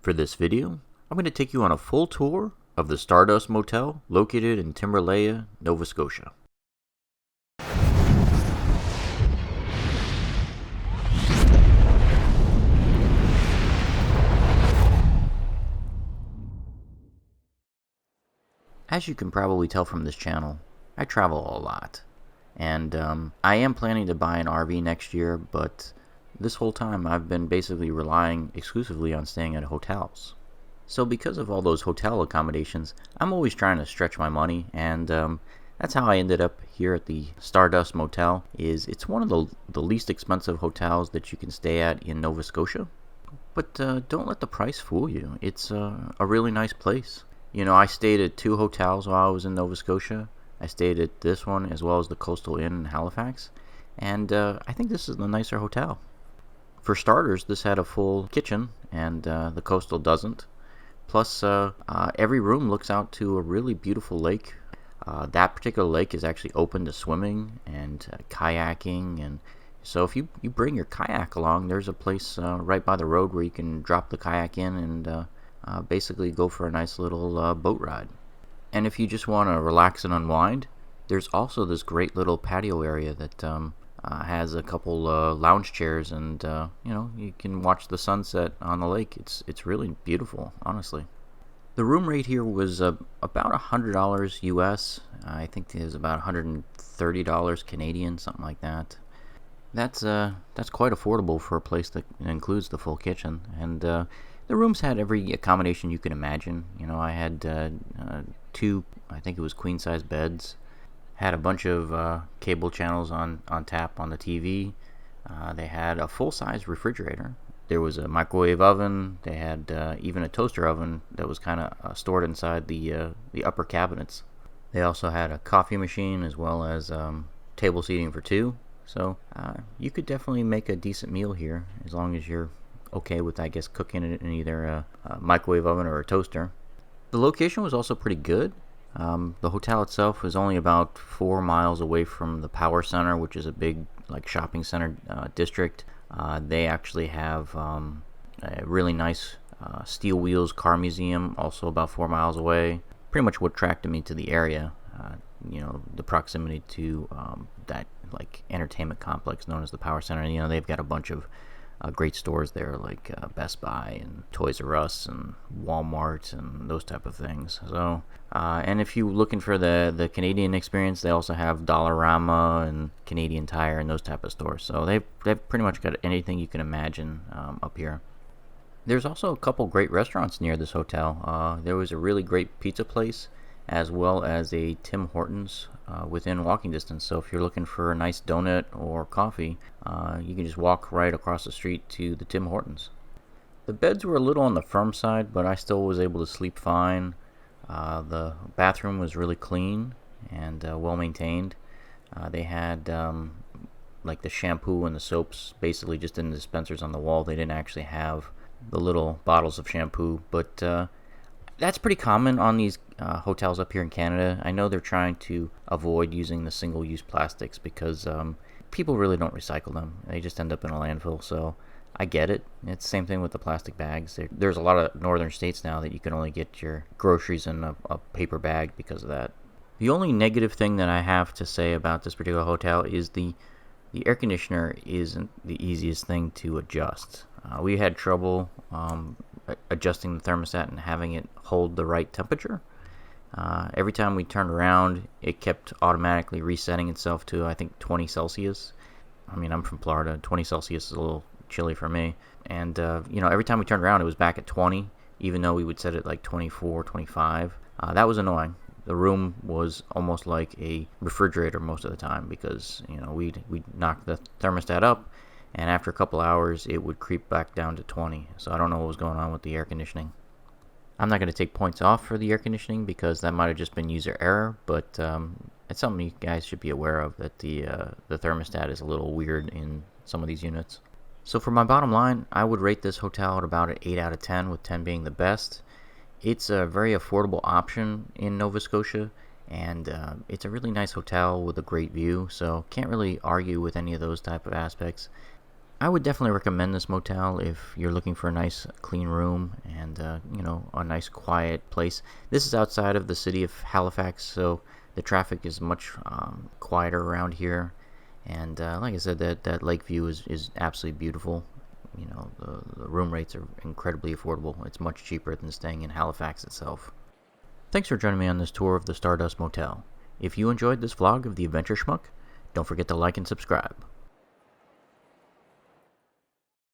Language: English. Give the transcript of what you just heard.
For this video, I'm going to take you on a full tour of the Stardust Motel located in Timberlea, Nova Scotia. As you can probably tell from this channel, I travel a lot. And I am planning to buy an RV next year, but this whole time I've been basically relying exclusively on staying at hotels. So because of all those hotel accommodations, I'm always trying to stretch my money, and that's how I ended up here at the Stardust Motel. It's one of the least expensive hotels that you can stay at in Nova Scotia. But don't let the price fool you. It's a really nice place. You know, I stayed at two hotels while I was in Nova Scotia. I stayed at this one as well as the Coastal Inn in Halifax, and I think this is the nicer hotel. For starters, this had a full kitchen, and the Coastal doesn't. Plus, every room looks out to a really beautiful lake. That particular lake is actually open to swimming and kayaking, and so if you bring your kayak along, there's a place right by the road where you can drop the kayak in and basically go for a nice little boat ride. And if you just want to relax and unwind, there's also this great little patio area that has a couple lounge chairs, and you can watch the sunset on the lake. It's really beautiful, honestly. The room rate here was about $100 US. I think it was about $130 Canadian, something like that. That's quite affordable for a place that includes the full kitchen, and the rooms had every accommodation you can imagine. You know, I had two, I think it was queen size beds. Had a bunch of cable channels on tap on the TV. They had a full-size refrigerator. There was a microwave oven. They had even a toaster oven that was kind of stored inside the upper cabinets. They also had a coffee machine as well as table seating for two. So you could definitely make a decent meal here as long as you're okay with, I guess, cooking it in either a microwave oven or a toaster. The location was also pretty good. The hotel itself was only about 4 miles away from the Power Center, which is a big shopping center district. They actually have a really nice steel wheels car museum, also about 4 miles away. Pretty much what attracted me to the area, the proximity to that entertainment complex known as the Power Center. You know, they've got a bunch of great stores there, like Best Buy and Toys R Us and Walmart and those type of things. So, and if you're looking for the Canadian experience, they also have Dollarama and Canadian Tire and those type of stores. So they've pretty much got anything you can imagine up here. There's also a couple great restaurants near this hotel. There was a really great pizza place, as well as a Tim Hortons within walking distance. So if you're looking for a nice donut or coffee, you can just walk right across the street to the Tim Hortons. The beds were a little on the firm side, but I still was able to sleep fine. The bathroom was really clean and well maintained. They had the shampoo and the soaps basically just in the dispensers on the wall. They didn't actually have the little bottles of shampoo, but that's pretty common on these hotels up here in Canada. I know they're trying to avoid using the single-use plastics because people really don't recycle them. They just end up in a landfill, so I get it. It's the same thing with the plastic bags. There's a lot of northern states now that you can only get your groceries in a paper bag because of that. The only negative thing that I have to say about this particular hotel is the air conditioner isn't the easiest thing to adjust. We had trouble adjusting the thermostat and having it hold the right temperature. Every time we turned around, it kept automatically resetting itself to, I think, 20 Celsius. I mean, I'm from Florida. 20 Celsius is a little chilly for me. And, every time we turned around, it was back at 20, even though we would set it like 24, 25. That was annoying. The room was almost like a refrigerator most of the time because, we'd knock the thermostat up, and after a couple hours, it would creep back down to 20. So I don't know what was going on with the air conditioning. I'm not going to take points off for the air conditioning because that might have just been user error, but it's something you guys should be aware of, that the thermostat is a little weird in some of these units. So for my bottom line, I would rate this hotel at about an 8 out of 10, with 10 being the best. It's a very affordable option in Nova Scotia, and it's a really nice hotel with a great view, so can't really argue with any of those type of aspects. I would definitely recommend this motel if you're looking for a nice clean room and a nice quiet place. This is outside of the city of Halifax, so the traffic is much quieter around here. And like I said, that lake view is absolutely beautiful. The room rates are incredibly affordable. It's much cheaper than staying in Halifax itself. Thanks for joining me on this tour of the Stardust Motel. If you enjoyed this vlog of the Adventure Schmuck, don't forget to like and subscribe.